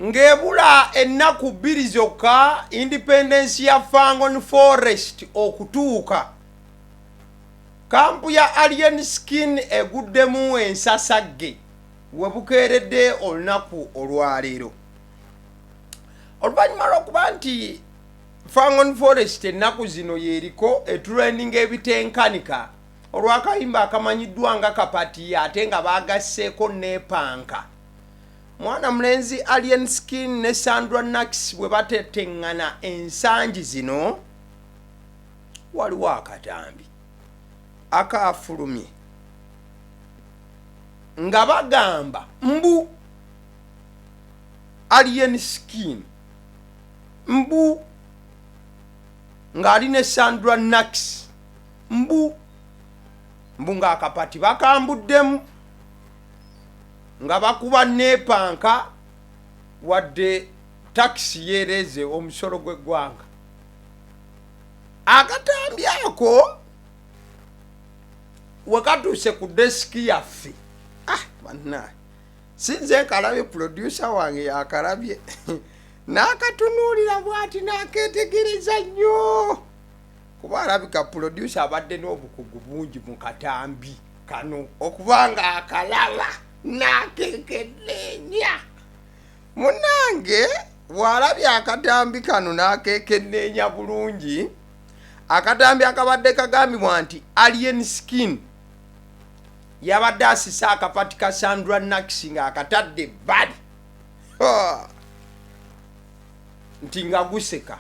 ngebula ennaku bbiri zokka independence ya Fangon Forest okutuuka kampu ya Alien Skin eguddemu ensasagge webukeeredde olunaku olwaleero. Oluvannyuma lw'okuba nti Fangon Forest ennaku zino yeriko etrending ebitenkanika olw'akayimba akamanyiddwa nga kapati ate nga baagasseeko neepanka. Mwana mulenzi Alien Skin ne Sandra Nax bwe bateteŋŋana ensangi zino waliwo akatambi akafulumye nga bagamba mbu Alien Skin mbu ng'ali ne Sandra Nax mbu nga akapati bakambuddemu nga bakuba neepanka wadde taxi yeereze omusolo gw'eggwanga. Akatambi ako wekatuuse ku desiki yaffe bannaye sinze nkalabye producer wange yakalabye n'akatunuulira bw'ati n'akeetegereza nnyo kuba alabika producer abadde n'obukugu bungi mu katambi kano okubanga akalaba n'akeekenneenya. Munange bw'alabye akatambi kano n'akeekenneenya bulungi, akatambi akabadde kagambibwa nti Alien Skin yabadde asisa akapati ka Sandra Nax nga akatadde bbali nti nga guseka.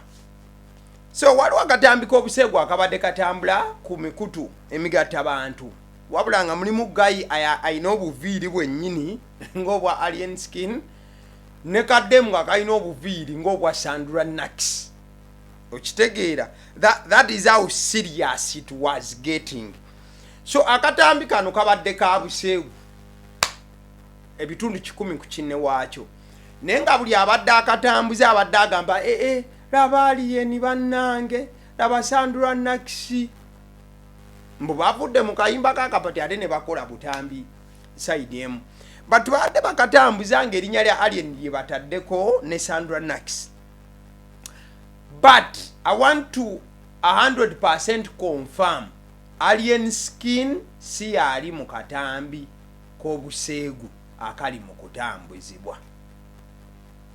So waliwo akatambi k'obuseegu akabadde katambula ku mikutu emigatta bantu wabula nga mulimu gayi ayina obuviiri bwennyini ng'obwa Alien Skin ne kaddemu nga kalina obuviiri ng'obwa Sandra Nax. Okitegeera, that is how serious it was getting. So akatambi kano kabadde ka buseegu ebitundu 10 ku kinne waakyo, naye nga buli abadde akatambuze abadde agamba laba aliyeni bannange laba Sandra Nax mbu bavudde mu kayimba kakapati ate ne bakola butambi side emu. But badde bakatambuza ng'erinnya lya Alien lye bataddeko ne Sandra Nax. But I want to 100% confirm Alien Skin si ali mu katambi k'obuseegu akali mu kutambuzibwa.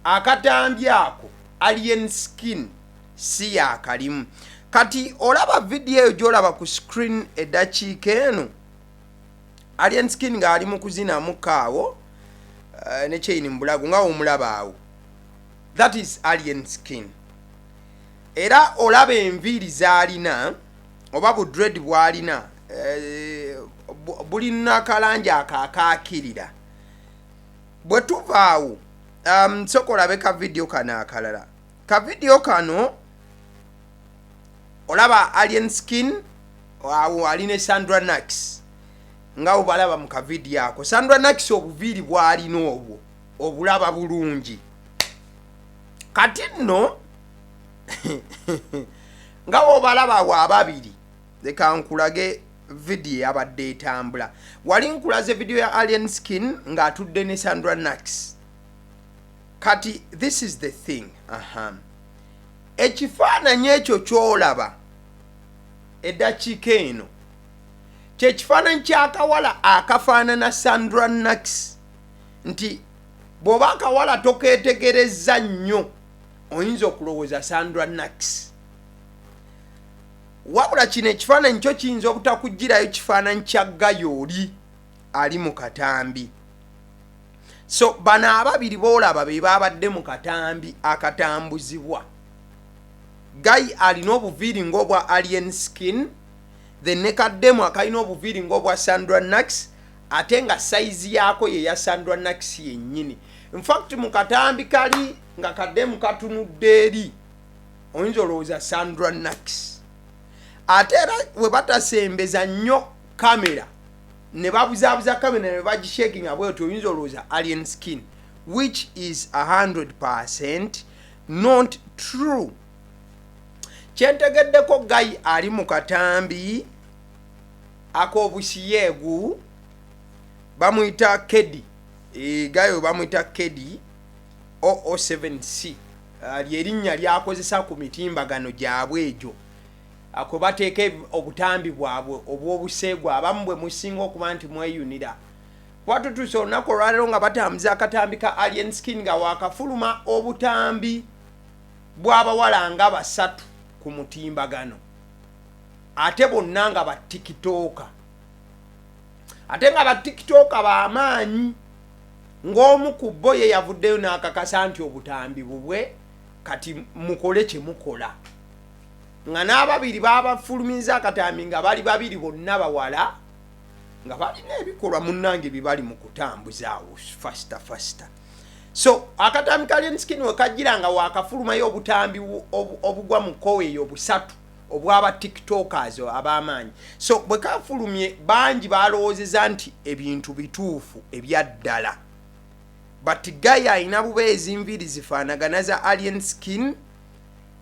Akatambi ako Alien Skin si akalimu. Kati olaba video eyo gy'olaba ku screen eddakiika eno, Alien Skin ng'ali mu kuzinamu kaawo ne chain mu bulago nga omulaba awo. That is Alien Skin. Era olaba enviiri z'alina oba bu dread bw'alina bulina akalangi akaakirira. Bwe tuva awo soka olabe ka video kano akalala. Ka video kano olaba Alien Skin awo ali ne Sandra Nax nga obalaba mu ka video ako. Sandra Nax obuviiri bw'alina obwo obulaba bulungi. Kati nno nga obalaba ababiri leka nkulage video yabadde etambula. Wali nkulaze video ya Alien Skin ng'atudde ne Sandra Nax. Kati this is the thing. Ekifaananyi ekyo ky'olaba eddakiika eno kye kifaananyi ky'akawala akafaanana Sandra Nax nti bw'oba akawala tokeetegerezza nnyo oyinza okulowooza Sandra Nax. Wabula kino ekifaananyi kyo kiyinza obutakugirayo kifaananyi kya gayo oli ali mu katambi. So bano ababiri boolaba be baabadde mu katambi akatambuzibwa. Guy alina obuviiri ng'obwa Alien Skin, then ne kaddemu akalina obuviiri ng'obwa Sandra Nax, ate nga saizi yaako ye ya Sandra Nax yennyini. In fact mu katambi kali nga kaddemu katunudde eri oyinza olowooza Sandra Nax. Ate era we batasembeza nnyo kamera ne babuzaabuza kamera ne bagishakinga bwetyo oyinza olowooza Alien Skin, which is 100% not true. Kyentegeddeko Guy ali mu katambi ak'obusiyeegu bamuyita Kedi. Guy bamuyita Kedi 007C lyerinnya lyakozesa ku mitimbagano gyabwe egyo ako bateeka obutambi bwabwe obw'obuseegwa abamu bwe musinga okuba nti mweyunira watutuusa olunaku olwaleero nga batambuza akatambi ka alien skin nga wakafuluma obutambi bw'abawala nga 3 ku mutimbagano ate bonna nga batikitooka ate nga batikitooka b'amaanyi ng'omu ku bo ye yavuddeyo n'akakasa nti obutambi bubwe kati mukole kye mukola nga n'ababiri babafulumiza akatambi nga bali babiri bonna bawala nga balina ebikolwa munnange bibali mu kutambuzaawo fasita so akatambi ka alien skin we kajjira nga wakafulumayo obutambi obugwa mu koweeyo 3 obwaba tiktokers ab'amaanyi so bwe kafulumye bangi balowoozeza nti ebintu bituufu ebyaddala but gaya alina bubeezi nviiri zifaanagana za alien skin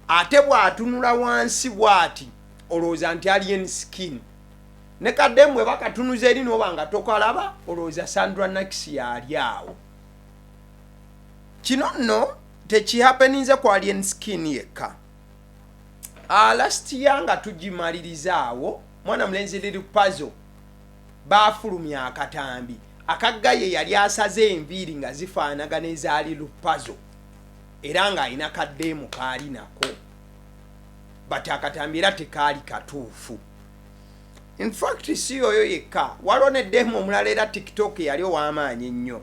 ate bw'atunula wansi bw'ati olowooza nti alien skin ne kaddemu bwe bakatunuza eri n'oba nga tokalaba olowooza Sandra Nax yali awo kino nno tekihapeninze ku alien skin yekka last year nga tugimaliriza mwana mulenzi liri puzzle bafulumya akatambi akaggaye yali asaze enviiri nga zifaanagana ezaali lupazo era nga alina kaddeemu kaali nako but akatambi era tekaali katuufu in fact si oyo yekka waliwo neddeemu omulala era tiktok yali ow'amaanyi ennyo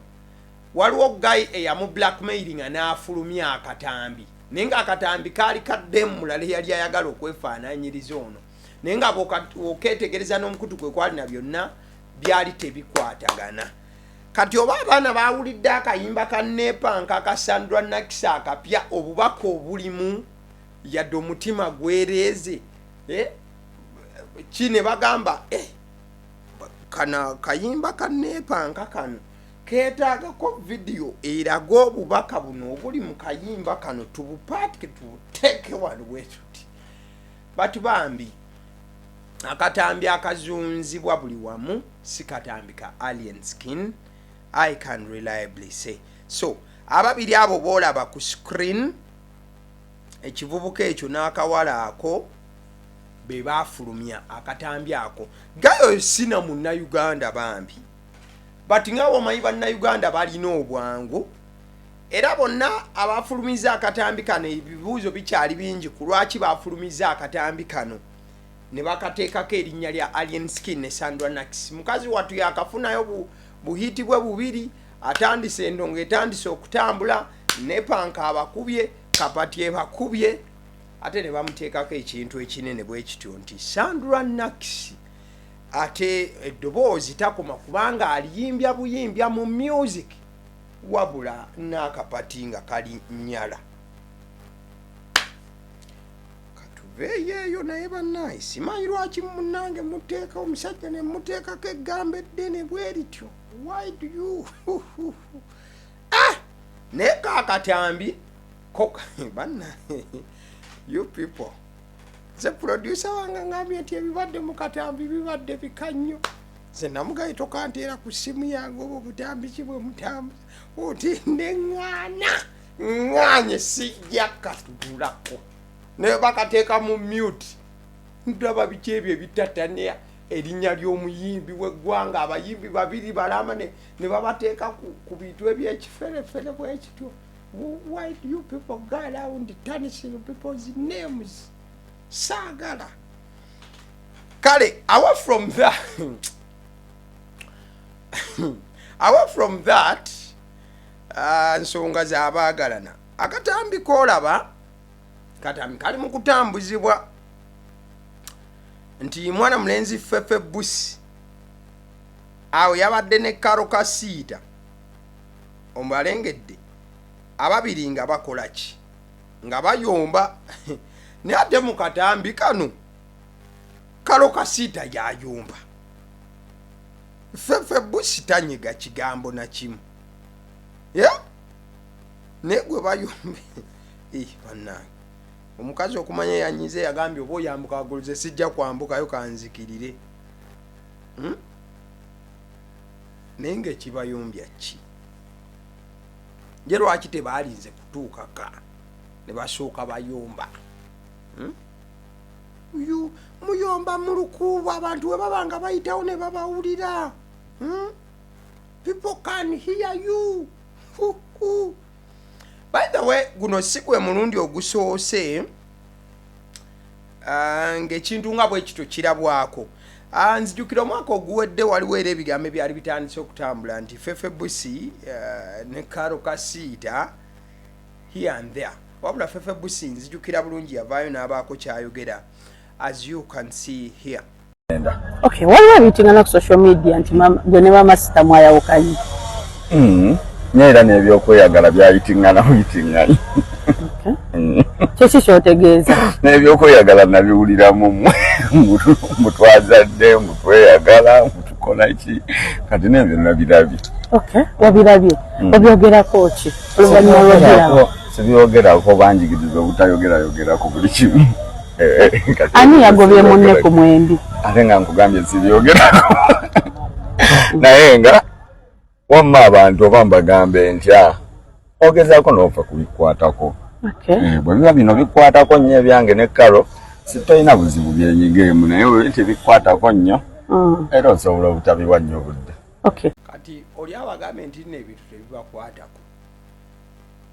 waliwo guy eyamu blackmailinga n'afulumya akatambi naye nga akatambi kaali kaddeemu mulala eyali ayagala okwefaananyiriza ono naye nga bw'okeetegereza n'omukutu gwe kwalina byonna byali tebikwatagana kati oba abaana bawulidde akayimba ka nepanka ka Sandra Nax akapya obubaka obulimu yadde omutima gwereeze kine bagamba kana kayimba ka nepanka kano keetaagako vidiyo eraga obubaka buno obuli mu kayimba kano tubupaatike tubuteeke wano bwe tuti bati bambi akatambi akazunzibwa buli wamu si katambi ka alien skin I can reliably say so ababiri abo boolaba ku screen ekivubuka ekyo n'akawala ako be baafulumya akatambi ako gayo sina munnayuganda bambi bati nga omanyi bannayuganda balina obwangu era bonna abafulumiza akatambi kano ebibuuzo bikyali bingi ku lwaki baafulumiza akatambi kano ne bakateekako erinnya lya alien skin ne Sandra Nax mukazi wattu yakafunayo buhiiti bwe bubiri atandise endongo etandise okutambula nepanka abakubye kapati ebakubye ate ne bamuteekako ekintu ekinene bwe kityo nti Sandra Nax ate eddoboozi takoma kubanga aliyimbya buyimbya mu music wabula n'akapati nga kali nyala eyo naye bannaye simanyi lwaki munnange muteeka omusajja ne muteekako eggamba eddene bwe lityo why do you naye kaakatambi bannaye you people ze producer wange ngambye nti ebibadde mu katambi bibadde bikannyo ze namugaye tokanteera ku ssimu yange oba obutambi ki bwe mutambuza oti ŋŋaanye sijja katutulako ne bakateeka mu mute ndaba biki ebyo ebitatania erinnya ly'omuyimbi w'eggwanga abayimbi babiri balama ne babateeka ku bintu ebyekiferefere bwe kityo why do you people go around tarnishing people's names saagala kale away from that nsonga z'abaagalana akatambi koolaba katambi kali mu kutambuzibwa nti mwana mulenzi Fefe Busi awo yabadde ne karo kasiita ombalengedde ababiri nga bakola ki nga bayomba ne ate mu katambi kano karo kasiita yayomba Fefe Busi tanyiga kigambo na kimu ne gwe bayombe bannange omukazi okumanya yanyize yagambye oba oyambuka aguluze sijja kwambukayo kanzikirire naye ngaekibayombya ki nje lwaki tebalinze kutuukaka ne basooka bayomba uyu muyomba mu lukuubo abantu we babanga bayitawo ne babawulira people can hear you by the way guno si gwe mulundi ogusoose ng'ekintu nga bwe kito kirabwako nzijukira omwaka oguwedde waliwo era ebigambo ebyali bitandise okutambula nti Fefe Busi ne Karo Kasiita here and there wabula Fefe Busi nzijukira bulungi yavaayo n'abaako kyayogera as you can see here. Okay, waliwo ebitingana ku social media nti gwe ne Mama Sita mwayawukanye. Nyera n'ebyokweyagala byayitingana muyitingana. Kyeki kyotegeeza? N'ebyokweyagala nabiwuliramu mutwazadde mutweyagala mutukola ki kati n'ebyo nabirabye. Okay, wabirabye. Wabyogerako ki? Oluvannyuma lw'obiraba. Sibyogerako banjigiriza obutayogerako buli kimu. Ani yagobye munne ku mwembi? Ate nga nkugambye sibyogerako. Naye nga wamma abantu oba mbagambe ntya ogezaako n'ofa kubikwatako. Bwe biba bino bikwatako nnyo ebyange ne Karo sitolina buzibu byenyigeemu naye we tebikwatako nnyo era osobola obutabiwa nnyo budde. Kati oli abagambe nti n'ebintu tebibakwatako.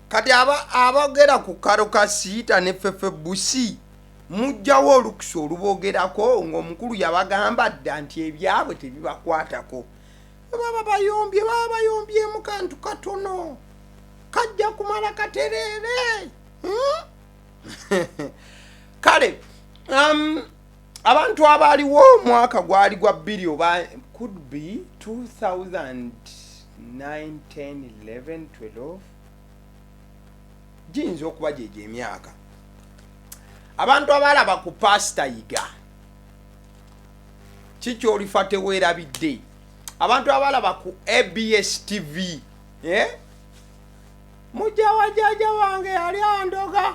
Kati abogera ku Karo Kasiita ne Fefe Busi mujjawo olukusa olubogerako ng'omukulu yabagamba dda nti ebyabwe tebibakwatako. Baba bayombyemu kantu katono kajja kumala katerere. Kale abantu abaliwo omwaka gwali gwa bbiri oba could be 2009, 10, 11, 12 jinza okuba gyegyo emyaka abantu abalaba ku Pastor Iga kiki olifa teweerabidde abantu abalaba ku ABS TV mujawajaja wange yali andoga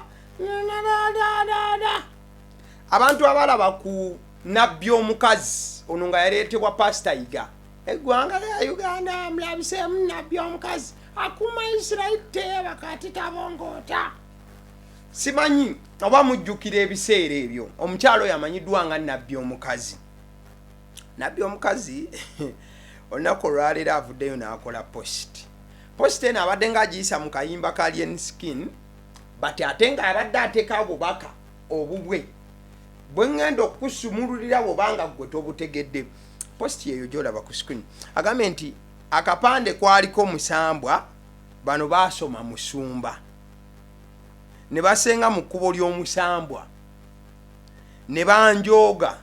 abantu abalaba ku Nabbi Omukazi ono nga yaleetebwa Pastor Iga eggwanga lya Uganda mulabiseemu Nabbi Omukazi akuma Israeli teeba kati tabongoota. Simanyi oba mujjukira ebiseera ebyo omukyalo yamanyiddwa nga Nabbi Omukazi. Nabbi Omukazi olunaku olwaleero avuddeyo n'akola post eno abadde ng'agiyisa mu kayimba ka Alien Skin bati ate nga abadde ateeka obubaka obubwe bwe ngenda okusumululira bwobanga gwe tobutegedde. Post yeyo gy'olaba ku screen agambye nti akapande kwaliko musambwa bano baasoma musumba ne basenga mu kkubo ly'omusambwa ne banjooga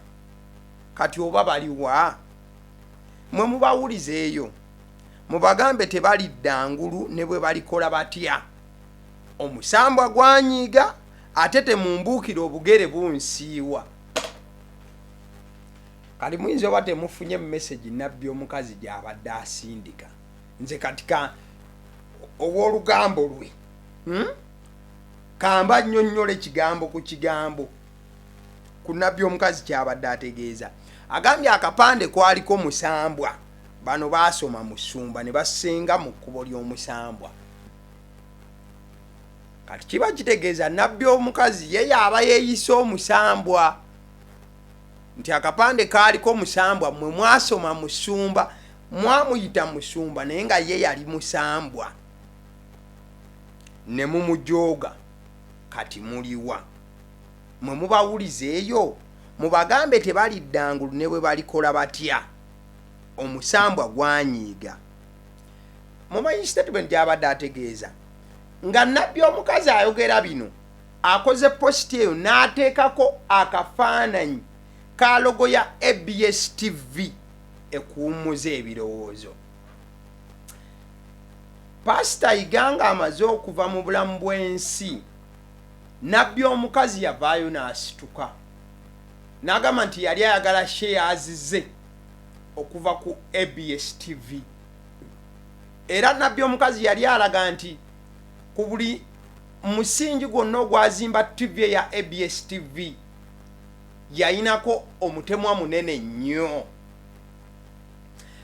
kati oba baliwa mwe mubawulizeeyo mubagambe tebalidda ngulu ne bwe balikola batya omusambwa gwanyiiga ate temumbuukira obugere bunsiiwa. Kali muyinza oba temufunye message Nabbi Omukazi gy'abadde asindika nze katika ow'olugambo lwe kamba nnyonnyole kigambo ku kigambo ku Nabbi Omukazi kyabadde ategeeza. Agambye akapande kwaliko musambwa bano baasoma musumba ne basenga mu kkubo ly'omusambwa. Kati kiba kitegeeza Nabbi Omukazi ye yaba yeeyisa omusambwa nti akapande kaaliko musambwa mwe mwasoma musumba mwamuyita musumba naye nga ye yali musambwa ne mumujooga kati muliwa mwe mubawulizeeyo mubagambe tebalidda ngulu ne bwe balikola batya omusambwa gwanyiiga. Mumanyi statement gy'abadde ategeeza nga Nabbi Omukazi ayogera bino akoze post eyo n'ateekako akafaananyi ka logo ya ABS TV ekuwummuza ebirowoozo. Pastor Iga nga amaze okuva mu bulamu bw'ensi Nabbi Omukazi yavaayo n'asituka n'agamba nti yali ayagala shares ze okuva ku ABS TV era Nabbi Omukazi yali alaga nti ku buli musingi gwonna ogwazimba TV ya ABS TV yayinako omutemwa munene nnyo.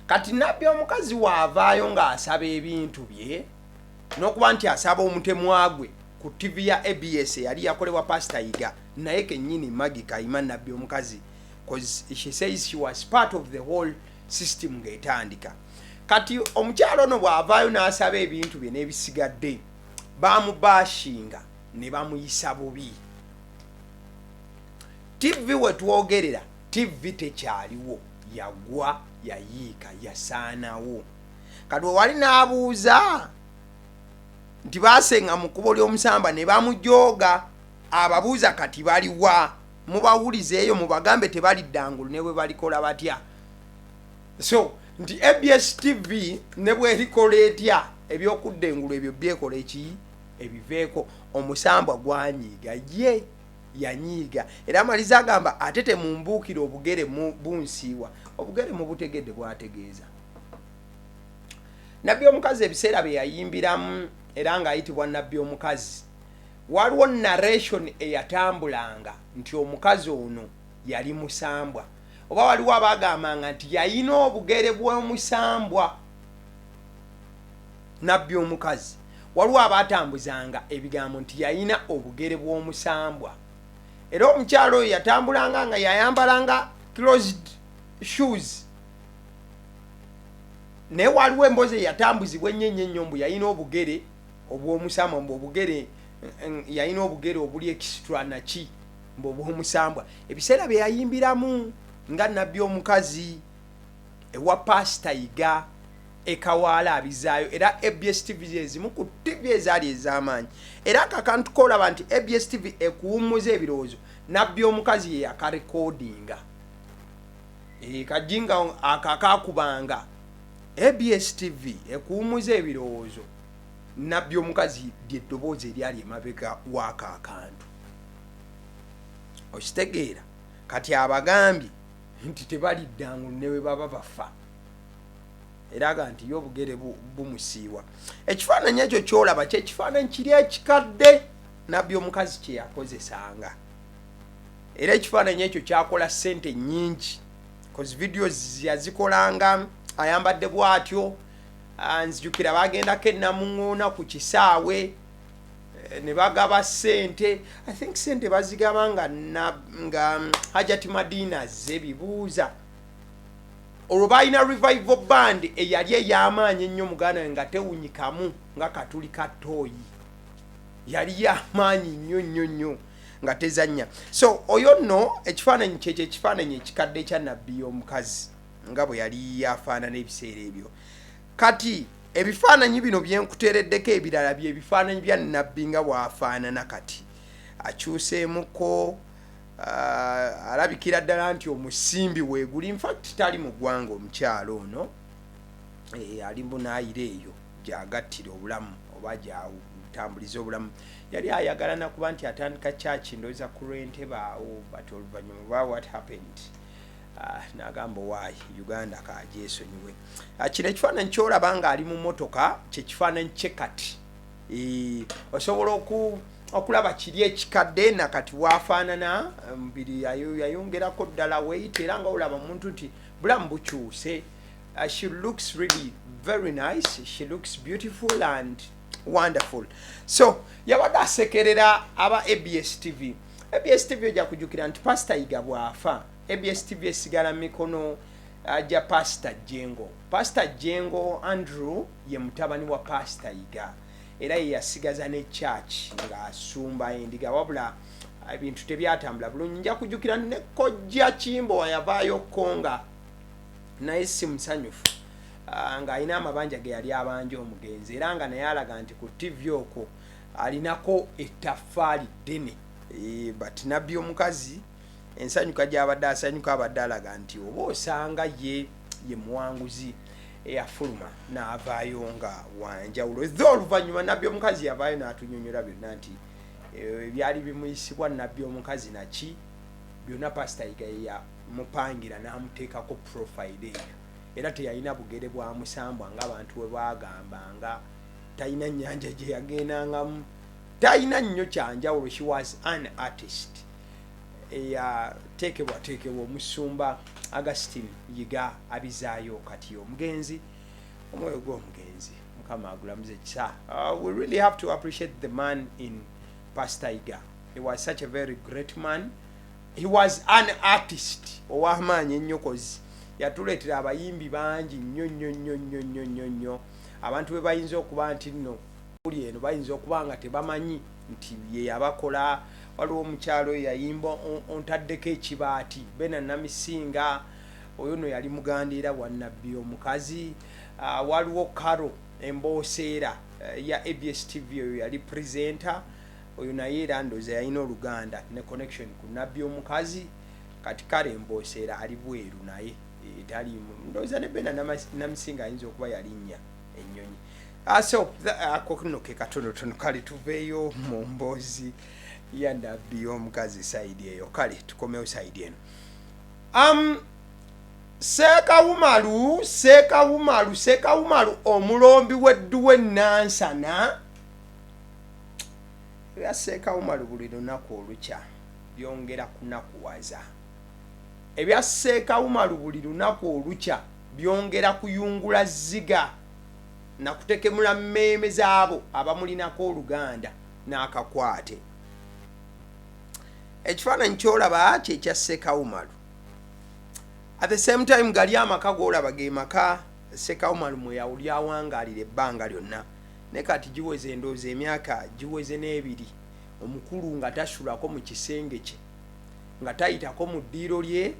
Kati Nabbi Omukazi waavaayo ng'asaba ebintu bye n'okuba nti asaba omutemwagwe ku TV ya ABS yali yakolebwa Pastor Iga naye kennyini Maziga Kayima Nabbi Omukazi, because she says she was part of the whole system ng'etandika. Kati omukyalo ono bw'avaayo n'asaba ebintu bye n'ebisigadde bamubashinga ne bamuyisa bubi. TV wetwogerera TV tekyaliwo, yagwa yayiika yasaanawo. Kati wali n'abuuza nti baasenga mu kkubo ly'omusamba ne bamujooga, ababuuza kati baliwa, mubawulizeeyo mubagambe tebalidangulu ne bwe balikola batya. So nti ABS TV ne bwerikola etya ebyokudda engulu ebyo byekola eki ebiveeko, omusambwa gwanyiiga ye yanyiiga. Era amaliza agamba ate temumbuukira obugere bunsiiwa, obugere mubutegedde bwategeeza. Nabbi Omukazi ebiseera bye yayimbiramu era ng'ayitibwa Nabbi Omukazi, waliwo narration eyatambulanga nti omukazi ono yali musambwa, oba waliwo abagambanga nti yayina obugere bw'omusambwa. Nabbi Omukazi waliwo abatambuzanga ebigambo nti yayina obugere bw'omusambwa. Era omukyalo oyo yatambulanga nga yayambalanga closed shoes, naye waliwo emboozi eyatambuzibwa ennyo mbu yayina obugere obw'omusambwa, mbu obugere yayina obugere obuli extra naki mbu obw'omusambwa. Ebiseera bye yayimbiramu nga Nabbi Omukazi ewa Pastor Iga ekawaala abizaayo. Era ABS TV ezimu ku TV ezaali ez'amaanyi. Era akakantu kolaba nti ABS TV ekuwummuza ebirowoozo, Nabbi Omukazi ye yakarekodinga. Kajinga akakakubanga ABS TV ekuwummuza ebirowoozo, Nabbi Omukazi ly'eddoboozi eryali emabega w'ako akantu. Okitegeera? Kati abagambye nti tebalidangulu ne bwe baba bafa. Eraga nti y'obugere bumusiiwa. Ekifaananyi ekyo ky'olaba ky'ekifaananyi kiri ekikadde Nabbi Omukazi kye yakozesanga. Era ekifaananyi ekyo kyakola ssente nnyingi, cause videos yazikolanga ayambadde bw'atyo. Nzijukira bagendako ennamuŋŋoona ku kisaawe ne bagaba ssente. I think ssente bazigaba nga Hajati Madina azze bibuuza. Olwo balina revival band eyali ey'amaanyi ennyo muganda nga tewunyikamu nga katuli ka ttooyi. Yali y'amaanyi nnyo nga tezannya. So oyo nno ekifaananyi kyekyo ekifaananyi ekikadde ekya Nabbi Omukazi nga bwe yali yafaanana ebiseera ebyo. Kati ebifaananyi bino byenkuteereddeko ebirala bye bifaananyi bya Nabbi nga bw'afaanana kati. Akyuseemuko, alabikira ddala nti omusimbi weeguli. In fact tali mu ggwanga omukyalo ono, ali bunaayira eyo gy'agattira obulamu oba gy'atambuliza obulamu. Yali ayagala nakuba nti atandika church ndowooza ku Lwentebe awo, but oluvannyuma lwa what happened n'agamba why Uganda kagyesonyiwe. Kino ekifaananyi ky'olaba nga ali mu mmotoka kye kifaananyi kye kati. Osobola okulaba kiri ekikadde nakati waafaanana, mubiri yayongerako ddala weight, era nga olaba omuntu nti bulamu bukyuse. She looks really very nice, she looks beautiful and wonderful. So yabadde asekerera aba ABS TV. ABS TV ojja kujjukira nti Pastor Iga bw'afa, ABS TV esigala mikono gya Pastor Jango. Pastor Jango Andrew ye mutabani wa Pastor Iga, era ye yasigaza ne church ng'asumba endiga, wabula ebintu tebyatambula bulungi. Nja kujjukira ne Kojja Kimbo yavaayo Konga naye si musanyufu, ng'alina amabanja ge yali abanja omugenzi, era nga naye alaga nti ku TV okwo alinako ettaffaali ddene. But Nabbi Omukazi ensanyuka gy'abadde asanyuka abadde alaga nti oba osanga ye muwanguzi eyafuluma n'avaayo nga wanjawulo. Tho oluvannyuma Nabbi Omukazi yavaayo n'atunyonyola byonna nti ebyali bimuyisibwa Nabbi Omukazi naki byonna Pastor Iga yamupangira n'amuteekako profile eyo, era teyalina bugere bwa musambwa ng'abantu we baagambanga. Talina nnyanja gye yagendangamu, talina nnyo kyanjawulo. She was an artist eyateekebwateekebwa omusumba Augustine Iga abizaayo kati omugenzi, omwoyo gw'omugenzi Mukama agulamuze kisa. We really have to appreciate the man in Pastor Iga. He was such a very great man. He was an artist. Owamaanyi ennyo kozi. Yatuleetera abayimbi bangi nnyo. Abantu be bayinza okuba nti nno kuli eno bayinza okuba nga tebamanyi nti ye yabakola. Waliwo omukyalo yayimba ontaddeko ekibaati bena namisinga oyo no yali muganda wa Nabbi Omukazi. Waliwo Karo embooseera ya ABS TV oyo yali presenter oyo naye era ndoza yalina oluganda ne connection ku Nabbi Omukazi kati Karo embooseera ali bweru naye tali ndoza ne bena namisinga ayinza okuba yalinnya ennyonyi. So akokuno ke katono kali tuveeyo mu mboozi ya Nabbi Omukazi side eyo kale tukomewo side eno. Seeka Umaru omulombi w'edduwe Nansana. Ya Seeka Umaru buli lunaku olukya byongera kunakuwaza. Ebya Seeka Umaru buli lunaku olukya byongera kuyungula ziga na kutekemula mmeeme zaabo abamulinako oluganda n'akakwate. Ekifaananyi ky'olaba kyekya Seeka Umaru. At the same time gali amaka g'olaba ge maka Seeka Umaru mwe yawuli awangaalira ebbanga lyonna. Ne kati giweze endowooza emyaka giweze n'ebiri omukulu nga tasulako mu kisenge kye nga tayitako mu ddiiro lye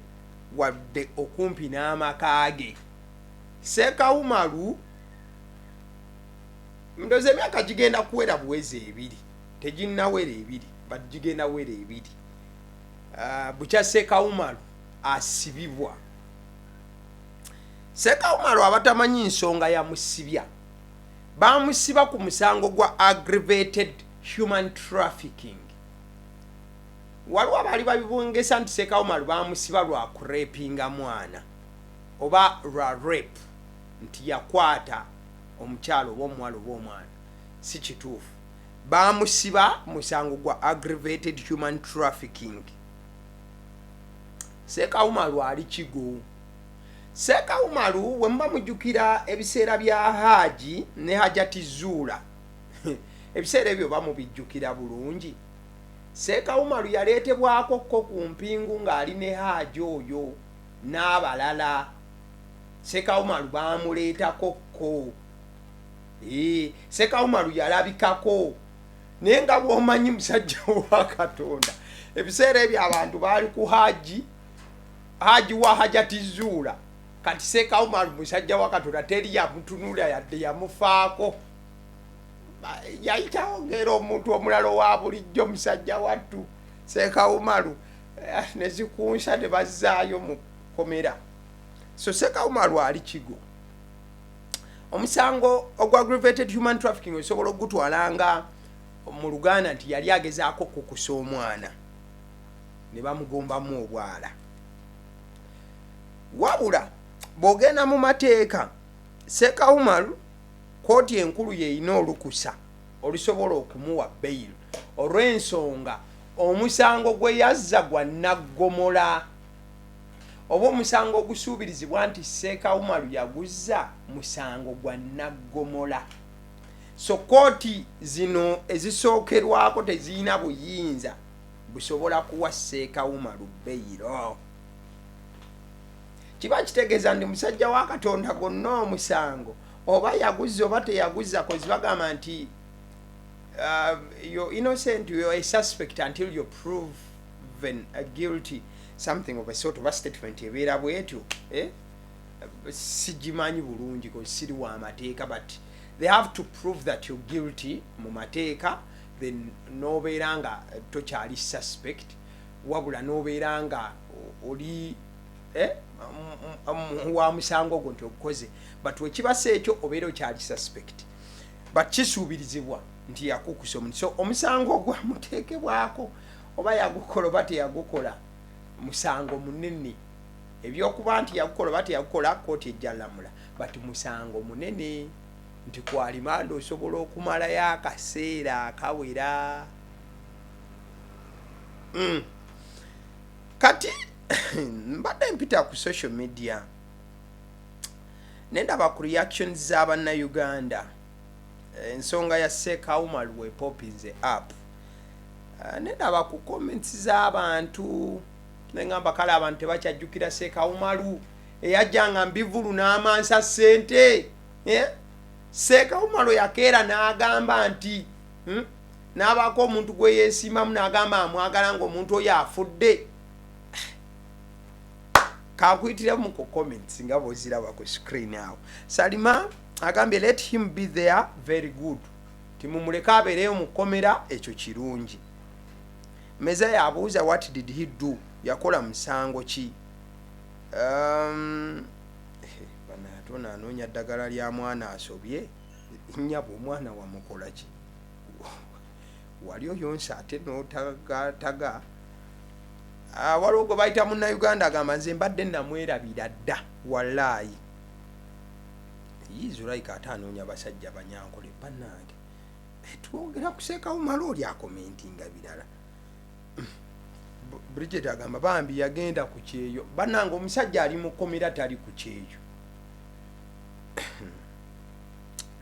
wadde okumpi n'amaka ge. Seeka Umaru ndowooza emyaka gigenda kuwera buweze ebiri teginnawera ebiri but gigenda wera ebiri. Bukya Seeka Umaru asibibwa. Seeka Umaru abatamanyi nsonga ya musibya bamusiba ku musango gwa aggravated human trafficking. Waliwo abali babibongesa nti Seeka Umaru bamusiba lwa kurepinga mwana oba lwa rape nti yakwata omukyalo oba omuwala oba omwana. Si kituufu. Bamusiba musango gwa aggravated human trafficking. Seeka Umaru ali kigo. Seeka Umaru wemba mujjukira ebiseera bya Haji ne Hajati Zuula. Ebiseera ebyo bamubijjukira bulungi. Seeka Umaru yaleetebwako ko ku mpingu ng'ali ne Haji oyo n'abalala. Seeka Umaru bamuleetako ko. Seeka Umaru yalabikako. Naye nga bw'omanyi musajja wa Katonda. Ebiseera ebyo abantu baali ku Haji wa Hajati Zuula. Kati Seeka Umaru musajja wa Katonda teri yamutunula yadde yamufaako. Yayitawo ngero omuntu omulala wa bulijjo musajja wattu. Seeka Umaru ne zikunsa ne bazzaayo mu komera. So Seeka Umaru ali kigo. Omusango ogwa aggravated human trafficking osobola okugutwalanga mu Luganda nti yali agezaako kukusa omwana ne bamugombamu obwala. Wabula bw'ogenda mu mateeka Seeka Umaru kooti enkulu yeyina olukusa olusobola okumuwa bail olw'ensonga omusango gwe yazza gwa naggomola oba omusango ogusuubirizibwa nti Seeka Umaru yaguzza musango gwa naggomola. So kooti zino ezisookerwako teziyina buyinza busobola kuwa Seeka Umaru bail. Kiba kitegeeza ndi musajja wa Katonda gonna omusango oba yaguzza oba teyaguzza kozi bagamba nti you're innocent, you're a suspect until you're proven guilty, something of a sort of a statement ebeera bwetyo. Sigimanyi bulungi kozi siri wa mateeka but they have to prove that you're guilty mu mateeka, then nobeera nga tokyali suspect wabula nobeera nga oli wa musango gwo nti ogukoze but wekibasa ekyo obeera okyali suspect but kisuubirizibwa nti yakukusa omuntu. So omusango gwamuteekebwako oba yagukola oba teyagukola musango munene. Ebyokuba nti yagukola oba teyagukola kooti ejja lamula but musango munene nti kwalimanda osobola okumalayo akaseera akawera. Kati mbadde mpita ku social media nendaba ku reactions z'Abannayuganda ensonga ya Seeka Umaru we popinze up nedaba ku comments z'abantu nengamba kale abantu tebakyajjukira Seeka Umaru eyajjanga mbivulu n'amansa ssente Seeka Umaru yakeera n'agamba nti n'abaako omuntu gwe yeesimamu n'agamba amwagala ng'omuntu oyo afudde kakuyitira mu comments nga bw'oziraba ku screen awo Salima agambye let him be there very good timumuleka abeereyo mu kkomera ekyo kirungi Meza yabuuza what did he do yakola musango ki banatona anoonya ddagala lya mwana asobye nnyabo omwana wamukola ki wali oyonsa ate n'otagataga waliwo gwe bayita munnayuganda agamba nze mbadde namwerabira dda wallaayi yizulaika ate anoonya basajja banyankole bannange twogera ku Seeka Umaru oli akomentinga birala Bridget agamba bambi yagenda ku kyeyo bannange omusajja ali mu kkomera tali ku kyeyo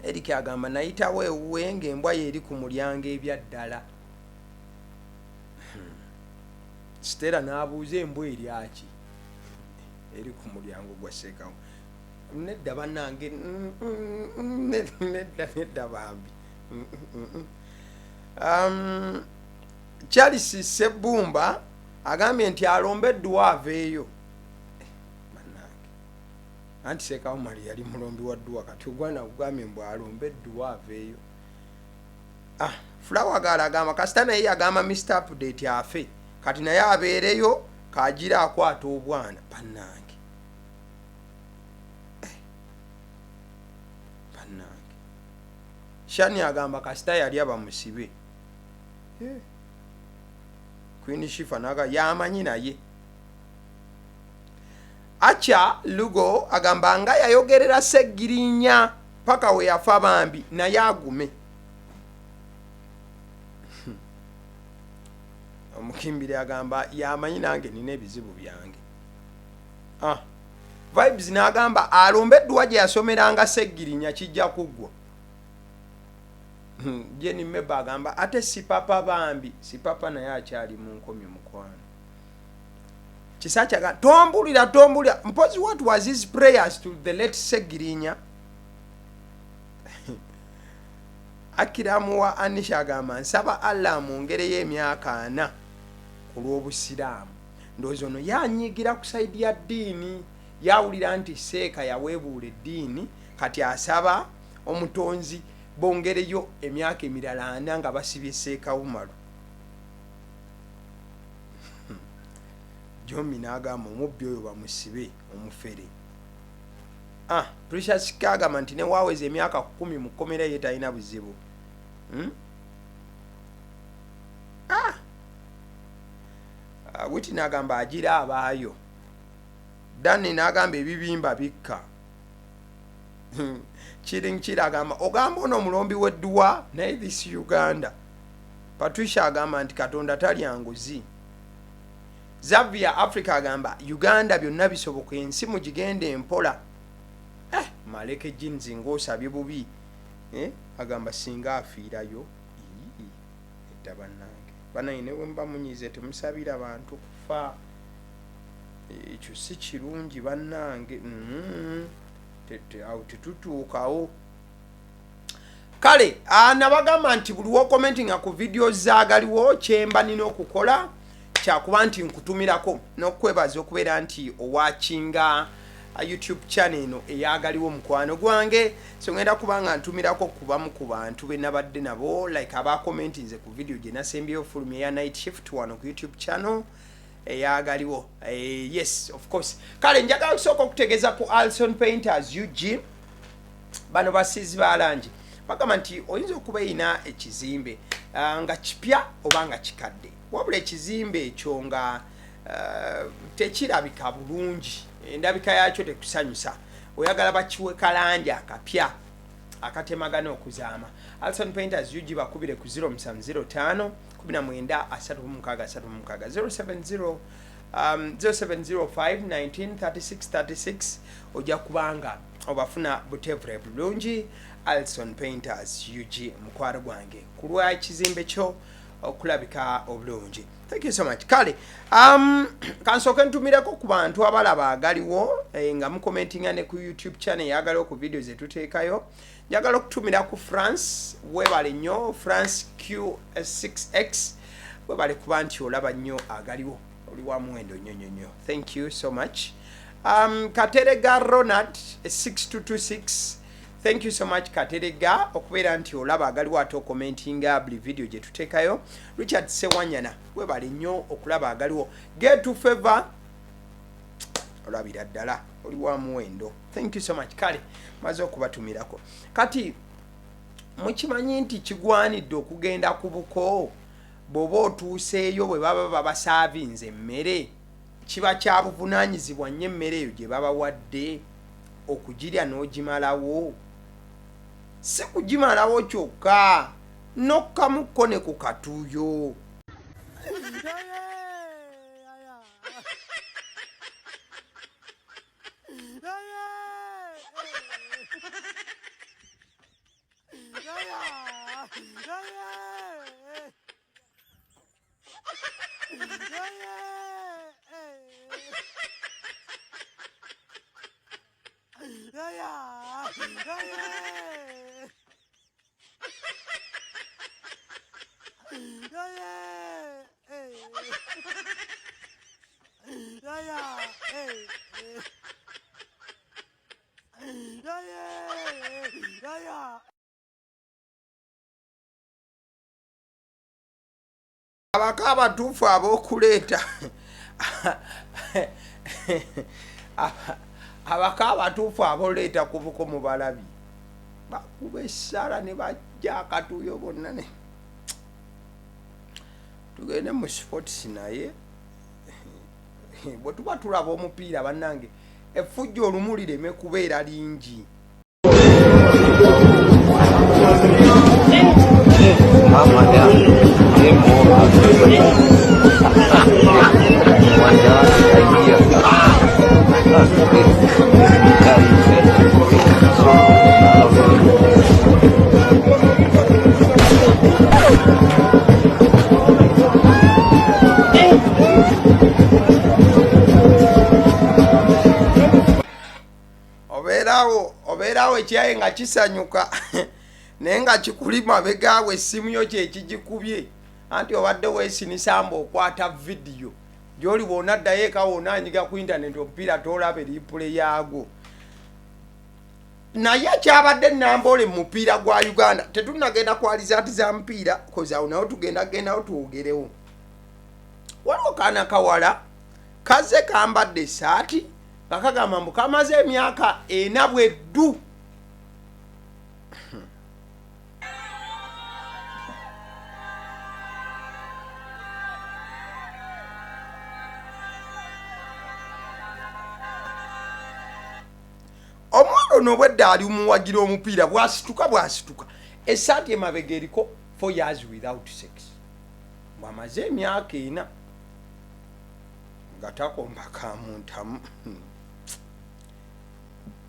Eric agamba nayitawo ewuwe ng'embwa ye eri ku mulyango ebyaddala Stella n'abuuza embwa eryaki eri ku mulyango gwa Seeka nedda bannange nedda bambi Charles Sebumba agambye nti alombe Dduwa eyo bannange anti Seeka Umaru yali mulombi wa Dduwa kati ogwana ugambye mbw alombe Dduwa eyo Flower Girl agamba kasita naye yagamba Mr. Update afe kati naye abeereyo kagira akwata obwana bannange Shani agamba kasita yali abamusibe Queen Shifa naga yamanyi naye Acha Lugo agamba nga yayogerera Seggirinya paka we yafa bambi naye agume Omukimbire agamba yamanyi nange nina ebizibu byange Vibes n'agamba alombe Dduwa gye yasomeranga Seggirinya kijja kuggwa Jenny Meba agamba ate si papa bambi si papa naye akyali mu nkomi mukwano Kisacha agamba tombulira mpozi what was his prayers to the late Seggirinya Akiramu wa Anisha agamba nsaba Allah mwongereyo emyaka 4 ku lw'obusiraamu ndowooza ono yanyigira ku saidi ya ddiini yawulira nti Seeka yaweebuula eddiini kati asaba omutonzi bongereyo emyaka emirala 4 nga basibye Seeka Umaru Jomi n'agamba omubbi oyo bamusibe omufere Precious Kagamba nti ne waaweza emyaka 10 mu kkomera ye talina buzibu Witi n'agamba agira abaayo Dani n'agamba ebibimba bikka Chirinchira agamba ogamba ono omulombi w'Edduwa naye this Uganda Patricia agamba nti Katonda talya nguzi Xavier Africa agamba Uganda byonna bisoboka ensi mugigende empola Maleke jinzi ng'osabye bubi agamba singa afiirayo etabannange banayine we mbamunyize temusabira abantu kufa ekyo si kirungi bannange awo tetutuukawo kale nabagamba nti buli wokomentinga ku video zaagaliwo kyemba nina okukola kyakuba nti nkutumirako n'okwebaza okubeera nti owakinga YouTube channel eno eyagaliwo mukwano gwange so ngenda kubanga ntumirako kubamu ku bantu be nabadde nabo like abakomentinze ku video gye nasembyeyo Fulumye ya night shift wano ku YouTube channel eyagaliwo yes of course kale njagala kusooka okutegeeza ku Alson Painters UG bano basizi balangi bagamba nti oyinza okuba erina ekizimbe nga kipya oba nga kikadde wabula ekizimbe ekyo nga tekirabika bulungi endabika yakyo tekusanyusa oyagala bakiwe kalangi akapya akatemagana okuzaama Alson Painters UG bakubire ku 0705 1936 0705 193636 ojja kubanga obafuna butevre bulungi Alson Painters UG mukwaro gwange kulwa ekizimbe kyo okulabika obulungi. Thank you so much. Kale kansoke ntumireko ku bantu abalaba agaliwo nga mu commenting ne ku YouTube channel yagalo ku videos etuteekayo. Njagala okutumira ku France webale nnyo France Q6X webale kuba nti olaba nnyo agaliwo oli wa muwendo nnyo. Thank you so much. Katerega Ronald 6226. Thank you so much Katerega okubeera nti olaba agaliwo ate commentinga buli video gye tuteekayo. Richard Sewanyana webale nnyo okulaba agaliwo. Get to favor olabira ddala oli wa muwendo. Thank you so much. Kale maze okubatumirako. Kati mukimanyi nti kigwanidde okugenda ku buko bw'oba otuuseeyo bwe baba babasaavinze emmere kiba kya buvunaanyizibwa nnyo emmere eyo gye babawadde okugirya n'ogimalawo. Si kugimalawo kyokka n'okkamukko ne ku katuuyo. Abaka abatuufu ab'okuleeta abaka abatuufu aboleeta ku buko mu balabi bakuba essala ne bajja akatuuyo bonna ne tugende mu sports naye bwe tuba tulaba omupiira bannange effujjo olumu lireme kubeera lingi. Obeerawo ekyaye nga kisanyuka naye nga kikulima begaawe essimu yo kyekigikubye anti obadde weesinisamba okwata vidiyo gy'oli bw'onaddayo eka w'onaanyiga ku intaneti omupiira toolaba eripule yaagwo. Naye kyabadde nnamboole mu mupiira gwa Uganda tetunnagenda kwalizaati za mupiira kozaawo nawo tugendagendawo tuwogerewo. Waliwo kaana kawala kaze kambadde essaati nga kagamba mbu kamaze emyaka 4 bweddu. Omwana ono bwedda ali muwagira omupiira bwasituka essaati emabega eriko 4 years without sex. Bwamaze emyaka 4 nga takomba kamuntamu.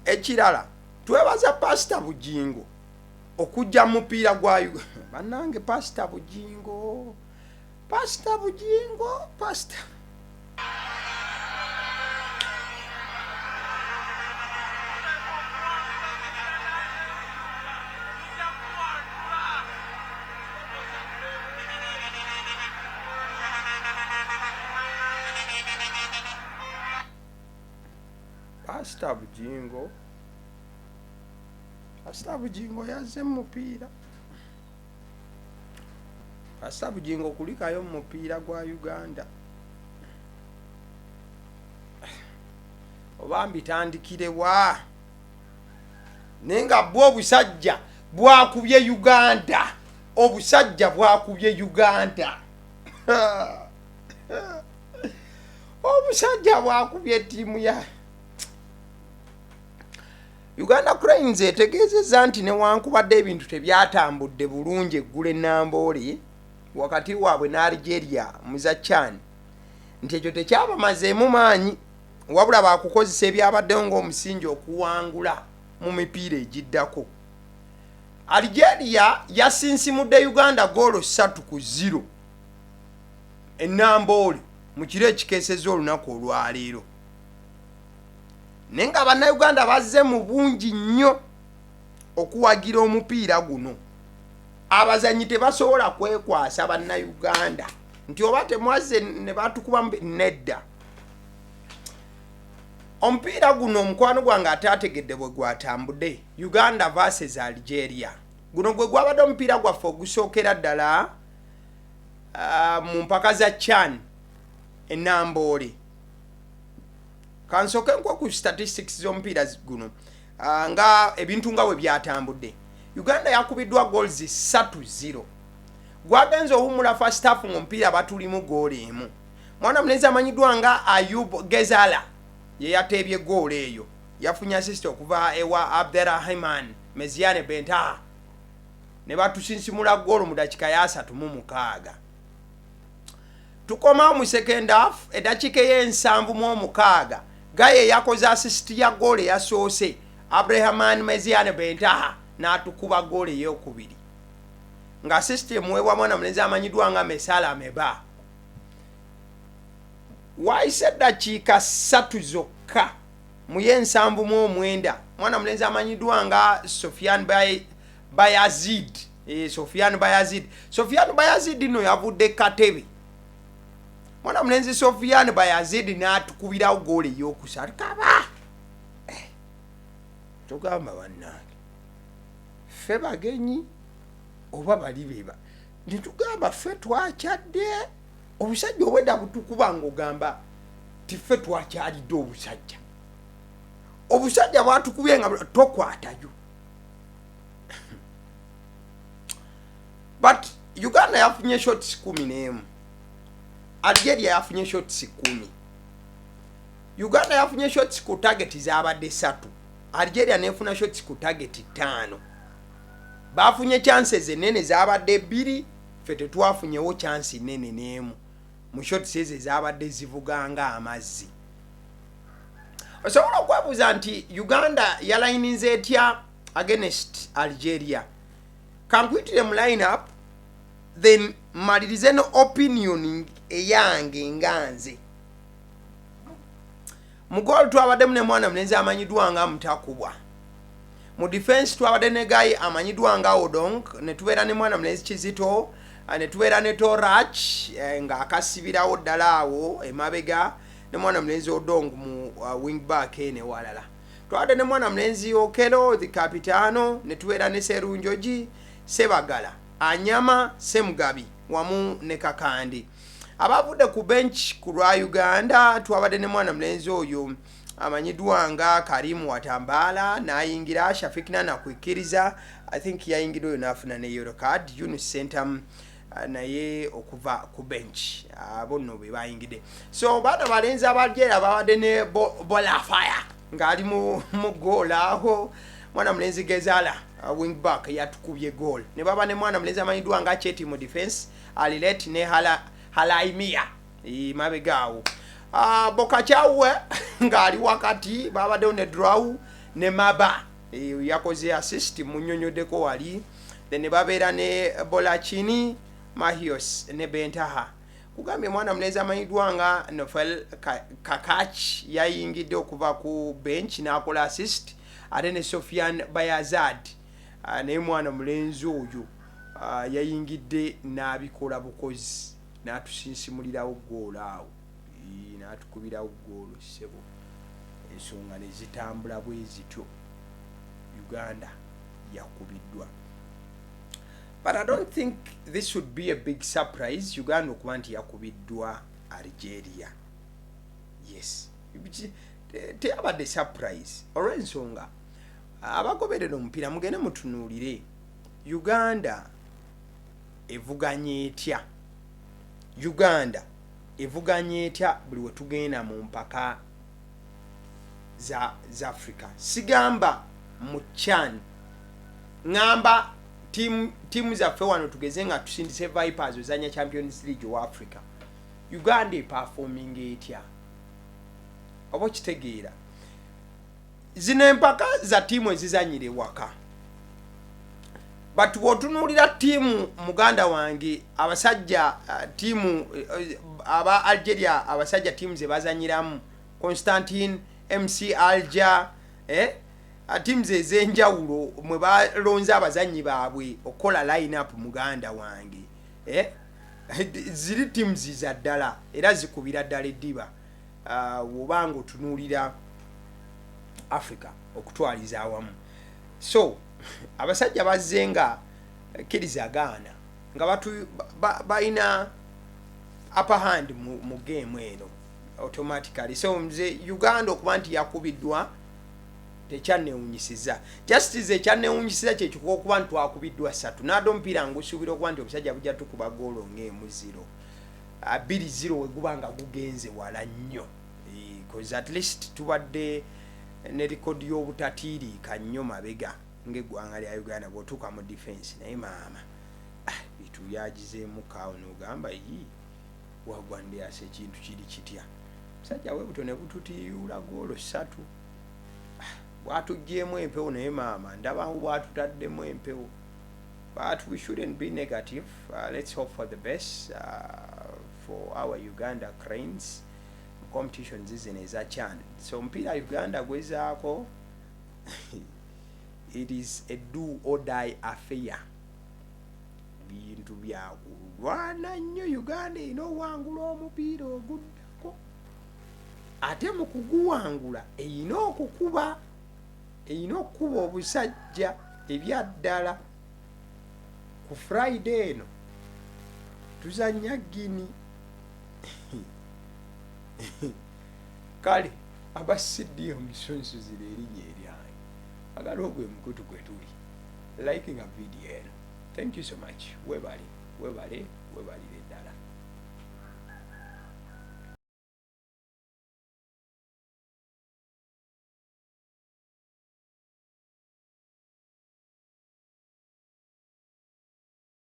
Ekirala twebaza Pastor Bujingo okujja mupiira gwa bannange. Pastor Bujingo Pastor Bujingo yazze mupiira. Pastor Bujingo kulikayo mupiira gwa Uganda. Oba mbitandikire wa nenga bwo obusajja bwakubye Uganda. Obusajja bwakubye Uganda. Obusajja bwakubye ttiimu ya Uganda Cranes etegeezezza nti newankubadde ebintu tebyatambudde bulungi eggula ennamboole wakati waabwe n'Algeria Muzachan nti ekyo tekyabamazeemu maanyi wabula baakukozesa ebyabaddewo ng'omusingi okuwangula mu mipiira egiddako. Algeria yasinsimudde Uganda goolo 3-0 enamboli mu kiro ekikeeseza olunaku olwaleero naye nga bannayuganda bazze mu bungi nnyo okuwagira omupiira guno abazanyi tebasobola kwekwasa bannayuganda nti oba temwazze ne batukuba nedda omupiira guno omukwano gwange ate ategedde bwe gwatambudde Uganda versus Algeria guno gwe gwabadde omupiira gwaffe ogusookera ddala mu mpaka za CHAN enambole kansoke nkwa ku statistics z'omupiira guno nga ebintu nga bwe byatambudde Uganda yakubiddwa goals 3-0 gwagenze ohumula first half ng'omupiira batulimu goal emu mwana mulenzi amanyiddwa nga Ayub Gezala ye yateebye goal eyo yafunye assist okuva ewa Abderrahman Meziane Benta ne batusinsimula goal mu dakika ya 36 tukoma mu second half edakika ye7 gaye yakoze assist ya goal yasoose Abderrahman Meziane Benta n'atukuba goal ey'okubiri nga system wewa mwana mulenzi amanyiddwa nga Mesala Meba waise dakiika 3 zokka mu ye7 mwana mulenzi amanyiddwa nga Sofiane Bayazid Sofiane Bayazid no yavudde katebe mwana mulenzi Sofiane Bayazid n'atukubirawo goal ey'okusatu kaba tugamba bannange ffe bagenyi oba bali beba nitugamba ffe twakyadde obusajja obwedda butukuba ng'ogamba tiffe twakyalidde obusajja bwatukubye nga tokwatayo but Uganda yafunye shots 11 Algeria yafunye shots 10 Uganda yafunye shots ku target zabadde 3 Algeria nefuna shots ku target 5 bafunye chances enene zabadde 2 ffe tetwafunyewo chance nene n'emu mu shots ezo zabadde zivuganga amazzi osobola okwebuuza nti Uganda yalayininze etya against Algeria kankuyitire mu line up then malirize no opinion eyange nganze mu goal twabadde ne mwana mulenzi amanyiddwa nga Mutakubwa mu defense twabadde ne guy amanyiddwa nga Odong ne tubeera ne mwana mulenzi Kizito ne tubeera ne Torach nga akasibirawo ddala awo emabega ne mwana mulenzi Odong mu wing back ene walala twabadde ne mwana mulenzi Okelo the Capitano ne tubeera ne Serunjoji Sebagala Anyama Semugabi wamu ne Kakandi abavudde ku bench ku lwa Uganda twabadde ne mwana mulenzi oyo amanyiddwa nga Karimu Watambala n'ayingira Shafikna nakwikiriza I think yayingira oyo n'afuna ne yellow card Yunus Centum naye okuva ku bench abo nno be bayingidde so baana balenzi abaljera babadde ne bola fire ng'ali mu goal aho mwana mulenzi Gezala wing back yatukubye goal ne baba ne mwana mulenzi amanyiddwa nga Cheti mu defense Alilet ne Halaimia mabegaawo Bokachawe ngali wakati babadde ne draw ne Maba yakoze assist munyonyodeko wali then babeera ne Bolachini Mahios ne Bentaha kugambye mwana mulenzi amanyiddwa nga Nofel Kakach yayingidde okuva ku bench n'akola assist ate ne Sofiane Bayazad naye mwana mulenzi oyo yayingidde n'abikola bukozi n'atusinsimulirawo goal awo n'atukubirawo goal sebo ensonga ne zitambula bwe zityo Uganda yakubiddwa but I don't think this would be a big surprise Uganda okuba nti yakubiddwa Algeria yes teyabadde surprise olw'ensonga abagoberera omupiira mugende mutunuulire Uganda evuganye etya Uganda evuganye etya buli we tugenda mu mpaka za Africa sigamba mu CHAN ngamba timu zaffe wano tugeze nga tusindise Vipers ozanya Champions League wa Africa Uganda performing etya obo kitegeera zino empaka za timu ezizanyire waka but wotunuulira tiimu muganda wange abasajja tiimu aba Algeria abasajja tiimu ze bazanyiramu Constantine MC Alja tiimu ze ez'enjawulo mwe balonze abazanyi baabwe okola line up muganda wange ziri tiimu ziza ddala era zikubira ddala eddiba wobanga otunuulira Africa okutwaliza awamu. So abasajja bazzenga kirizagaana nga batu baina upper hand mu game eno automatically. So mze Uganda okuba nti yakubiddwa tekyannewunyisiza. Justice ekyannewunyisiza kye kikuba okuba nti twakubiddwa 3 nado mpira ngusuubira okuba nti omusajja bujja tukuba goolo ng'emu 0 2-0 wegubanga gugenze wala nnyo because at least tubadde ne record y'obutatiiriika nnyo mabega ng'eggwanga lya Uganda bw'otuuka mu defense naye maama bitu byagizeemu kaawo n'ogamba wagwa ndyasa ekintu kiri kitya musajja webuto ne bututiyuula goolo 3 bwatuggyemu empewo naye maama ndabangu bwatutaddemu empewo but we shouldn't be negative. Let's hope for the best for our Uganda Cranes. Competitions zino ezakyana so mpira Uganda gwezaako it is a do or die affair. Bintu byakulwana nnyo Uganda inowangula omupiira oguddako ate mu kuguwangula eyina okukuba obusajja ebyaddala. Ku Friday eno tuzanya Guinea kale abasidde omusonso zire erinnya eryange agala ogwe mukutu gwe tuli liking a video eno. Thank you so much. Webalire ddala.